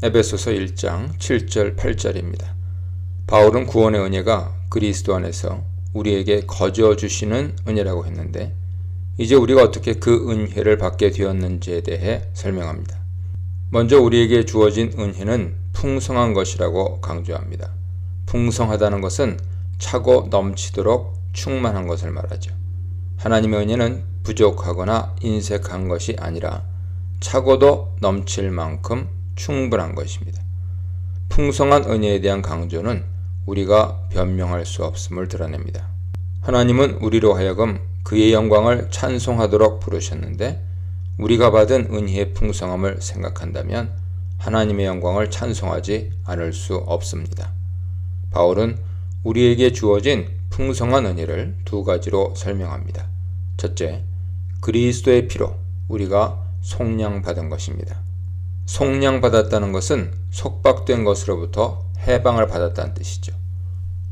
에베소서 1장 7절 8절입니다. 바울은 구원의 은혜가 그리스도 안에서 우리에게 거저 주시는 은혜라고 했는데, 이제 우리가 어떻게 그 은혜를 받게 되었는지에 대해 설명합니다. 먼저 우리에게 주어진 은혜는 풍성한 것이라고 강조합니다. 풍성하다는 것은 차고 넘치도록 충만한 것을 말하죠. 하나님의 은혜는 부족하거나 인색한 것이 아니라 차고도 넘칠 만큼 충분한 것입니다. 풍성한 은혜에 대한 강조는 우리가 변명할 수 없음을 드러냅니다. 하나님은 우리로 하여금 그의 영광을 찬송하도록 부르셨는데, 우리가 받은 은혜의 풍성함을 생각한다면 하나님의 영광을 찬송하지 않을 수 없습니다. 바울은 우리에게 주어진 풍성한 은혜를 두 가지로 설명합니다. 첫째, 그리스도의 피로 우리가 속량받은 것입니다. 속량받았다는 것은 속박된 것으로부터 해방을 받았다는 뜻이죠.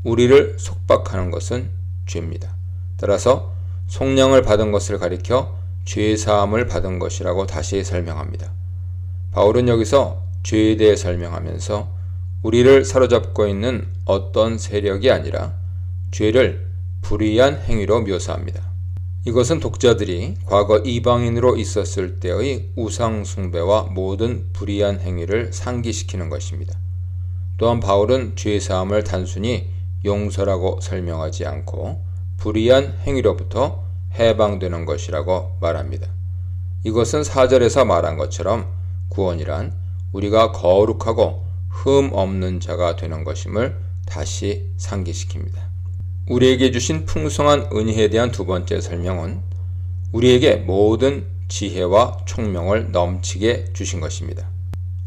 우리를 속박하는 것은 죄입니다. 따라서 속량을 받은 것을 가리켜 죄사함을 받은 것이라고 다시 설명합니다. 바울은 여기서 죄에 대해 설명하면서 우리를 사로잡고 있는 어떤 세력이 아니라 죄를 불의한 행위로 묘사합니다. 이것은 독자들이 과거 이방인으로 있었을 때의 우상 숭배와 모든 불의한 행위를 상기시키는 것입니다. 또한 바울은 죄사함을 단순히 용서라고 설명하지 않고 불의한 행위로부터 해방되는 것이라고 말합니다. 이것은 4절에서 말한 것처럼 구원이란 우리가 거룩하고 흠 없는 자가 되는 것임을 다시 상기시킵니다. 우리에게 주신 풍성한 은혜에 대한 두 번째 설명은 우리에게 모든 지혜와 총명을 넘치게 주신 것입니다.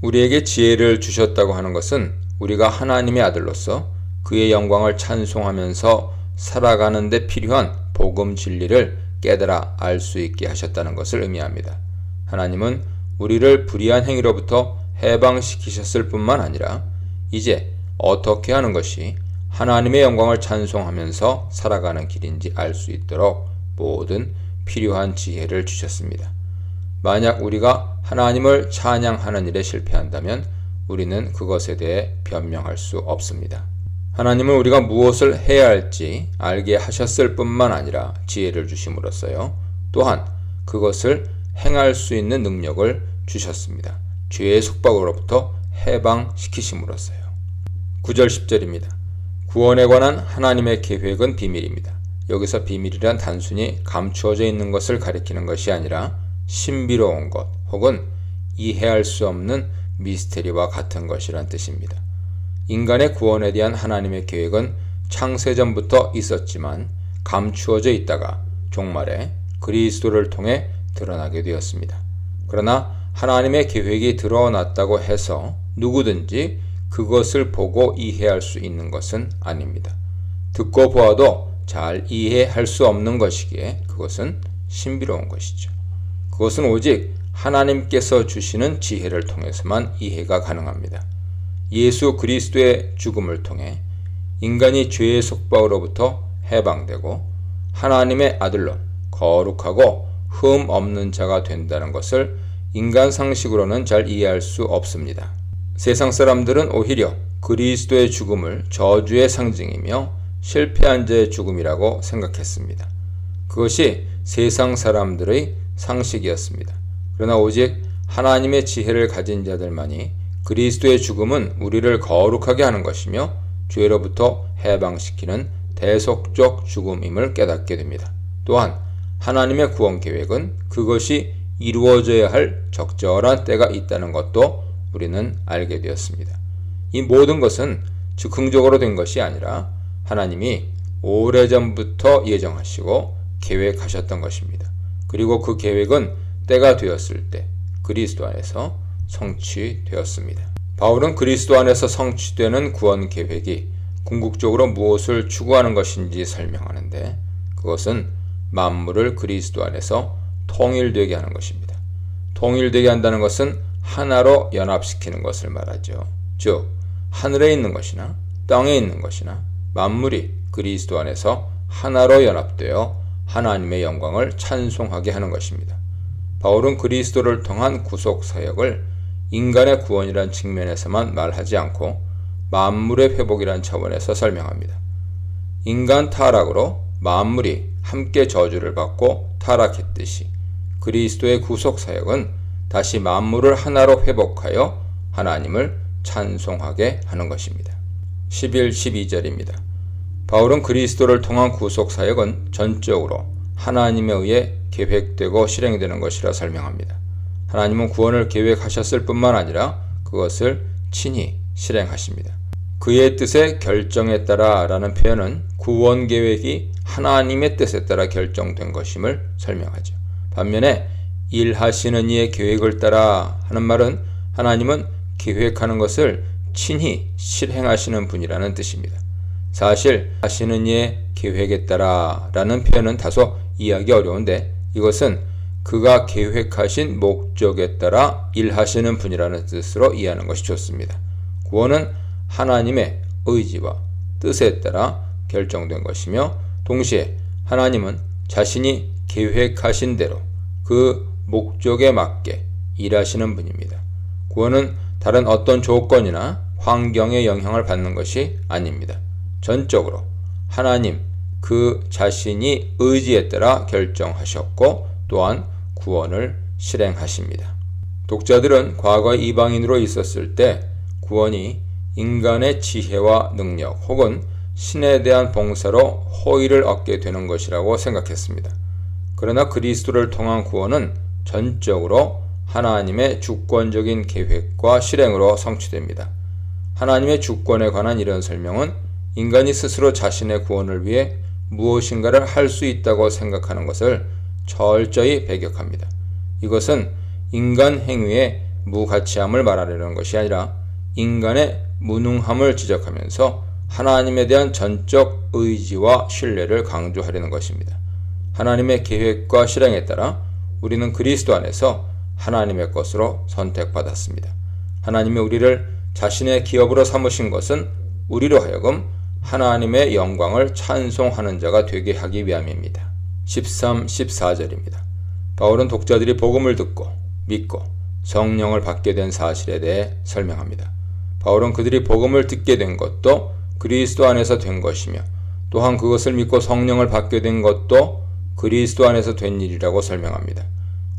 우리에게 지혜를 주셨다고 하는 것은 우리가 하나님의 아들로서 그의 영광을 찬송하면서 살아가는 데 필요한 복음 진리를 깨달아 알 수 있게 하셨다는 것을 의미합니다. 하나님은 우리를 불의한 행위로부터 해방시키셨을 뿐만 아니라 이제 어떻게 하는 것이 하나님의 영광을 찬송하면서 살아가는 길인지 알 수 있도록 모든 필요한 지혜를 주셨습니다. 만약 우리가 하나님을 찬양하는 일에 실패한다면 우리는 그것에 대해 변명할 수 없습니다. 하나님은 우리가 무엇을 해야 할지 알게 하셨을 뿐만 아니라 지혜를 주심으로써요, 또한 그것을 행할 수 있는 능력을 주셨습니다. 죄의 속박으로부터 해방시키심으로써요. 9절 10절입니다. 구원에 관한 하나님의 계획은 비밀입니다. 여기서 비밀이란 단순히 감추어져 있는 것을 가리키는 것이 아니라 신비로운 것 혹은 이해할 수 없는 미스테리와 같은 것이란 뜻입니다. 인간의 구원에 대한 하나님의 계획은 창세전부터 있었지만 감추어져 있다가 종말에 그리스도를 통해 드러나게 되었습니다. 그러나 하나님의 계획이 드러났다고 해서 누구든지 그것을 보고 이해할 수 있는 것은 아닙니다. 듣고 보아도 잘 이해할 수 없는 것이기에 그것은 신비로운 것이죠. 그것은 오직 하나님께서 주시는 지혜를 통해서만 이해가 가능합니다. 예수 그리스도의 죽음을 통해 인간이 죄의 속박으로부터 해방되고 하나님의 아들로 거룩하고 흠 없는 자가 된다는 것을 인간 상식으로는 잘 이해할 수 없습니다. 세상 사람들은 오히려 그리스도의 죽음을 저주의 상징이며 실패한 자의 죽음이라고 생각했습니다. 그것이 세상 사람들의 상식이었습니다. 그러나 오직 하나님의 지혜를 가진 자들만이 그리스도의 죽음은 우리를 거룩하게 하는 것이며 죄로부터 해방시키는 대속적 죽음임을 깨닫게 됩니다. 또한 하나님의 구원 계획은 그것이 이루어져야 할 적절한 때가 있다는 것도 우리는 알게 되었습니다. 이 모든 것은 즉흥적으로 된 것이 아니라 하나님이 오래전부터 예정하시고 계획하셨던 것입니다. 그리고 그 계획은 때가 되었을 때 그리스도 안에서 성취되었습니다. 바울은 그리스도 안에서 성취되는 구원 계획이 궁극적으로 무엇을 추구하는 것인지 설명하는데, 그것은 만물을 그리스도 안에서 통일되게 하는 것입니다. 통일되게 한다는 것은 하나로 연합시키는 것을 말하죠. 즉, 하늘에 있는 것이나 땅에 있는 것이나 만물이 그리스도 안에서 하나로 연합되어 하나님의 영광을 찬송하게 하는 것입니다. 바울은 그리스도를 통한 구속 사역을 인간의 구원이란 측면에서만 말하지 않고 만물의 회복이란 차원에서 설명합니다. 인간 타락으로 만물이 함께 저주를 받고 타락했듯이 그리스도의 구속사역은 다시 만물을 하나로 회복하여 하나님을 찬송하게 하는 것입니다. 11, 12절입니다. 바울은 그리스도를 통한 구속사역은 전적으로 하나님에 의해 계획되고 실행되는 것이라 설명합니다. 하나님은 구원을 계획하셨을 뿐만 아니라 그것을 친히 실행하십니다. 그의 뜻의 결정에 따라 라는 표현은 구원 계획이 하나님의 뜻에 따라 결정된 것임을 설명하죠. 반면에 일하시는 이의 계획을 따라 하는 말은 하나님은 계획하는 것을 친히 실행하시는 분이라는 뜻입니다. 사실 하시는 이의 계획에 따라 라는 표현은 다소 이해하기 어려운데 이것은 그가 계획하신 목적에 따라 일하시는 분이라는 뜻으로 이해하는 것이 좋습니다. 구원은 하나님의 의지와 뜻에 따라 결정된 것이며 동시에 하나님은 자신이 계획하신 대로 그 목적에 맞게 일하시는 분입니다. 구원은 다른 어떤 조건이나 환경의 영향을 받는 것이 아닙니다. 전적으로 하나님 그 자신이 의지에 따라 결정하셨고 또한 구원을 실행하십니다. 독자들은 과거 이방인으로 있었을 때 구원이 인간의 지혜와 능력 혹은 신에 대한 봉사로 호의를 얻게 되는 것이라고 생각했습니다. 그러나 그리스도를 통한 구원은 전적으로 하나님의 주권적인 계획과 실행으로 성취됩니다. 하나님의 주권에 관한 이런 설명은 인간이 스스로 자신의 구원을 위해 무엇인가를 할 수 있다고 생각하는 것을 철저히 배격합니다. 이것은 인간 행위의 무가치함을 말하려는 것이 아니라 인간의 무능함을 지적하면서 하나님에 대한 전적 의지와 신뢰를 강조하려는 것입니다. 하나님의 계획과 실행에 따라 우리는 그리스도 안에서 하나님의 것으로 선택받았습니다. 하나님이 우리를 자신의 기업으로 삼으신 것은 우리로 하여금 하나님의 영광을 찬송하는 자가 되게 하기 위함입니다. 13, 14절입니다. 바울은 독자들이 복음을 듣고 믿고 성령을 받게 된 사실에 대해 설명합니다. 바울은 그들이 복음을 듣게 된 것도 그리스도 안에서 된 것이며 또한 그것을 믿고 성령을 받게 된 것도 그리스도 안에서 된 일이라고 설명합니다.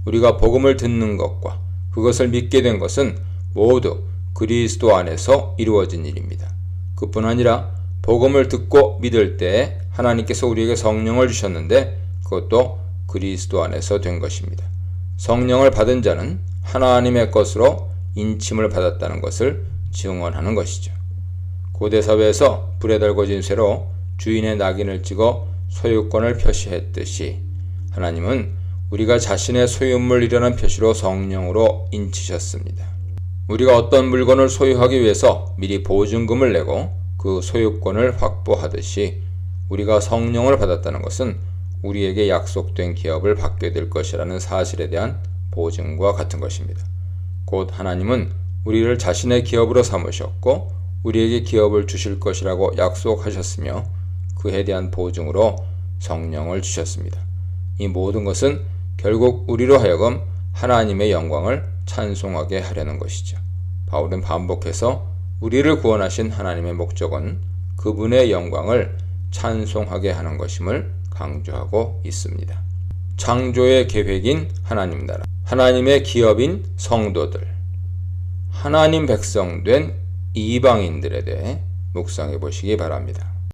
우리가 복음을 듣는 것과 그것을 믿게 된 것은 모두 그리스도 안에서 이루어진 일입니다. 그뿐 아니라 복음을 듣고 믿을 때 하나님께서 우리에게 성령을 주셨는데 그것도 그리스도 안에서 된 것입니다. 성령을 받은 자는 하나님의 것으로 인침을 받았다는 것을 증언하는 것이죠. 고대 사회에서 불에 달궈진 쇠로 주인의 낙인을 찍어 소유권을 표시했듯이 하나님은 우리가 자신의 소유물이라는 표시로 성령으로 인치셨습니다. 우리가 어떤 물건을 소유하기 위해서 미리 보증금을 내고 그 소유권을 확보하듯이 우리가 성령을 받았다는 것은 우리에게 약속된 기업을 받게 될 것이라는 사실에 대한 보증과 같은 것입니다. 곧 하나님은 우리를 자신의 기업으로 삼으셨고 우리에게 기업을 주실 것이라고 약속하셨으며 그에 대한 보증으로 성령을 주셨습니다. 이 모든 것은 결국 우리로 하여금 하나님의 영광을 찬송하게 하려는 것이죠. 바울은 반복해서 우리를 구원하신 하나님의 목적은 그분의 영광을 찬송하게 하는 것임을 강조하고 있습니다. 창조의 계획인 하나님 나라, 하나님의 기업인 성도들, 하나님 백성 된 이방인들에 대해 묵상해 보시기 바랍니다.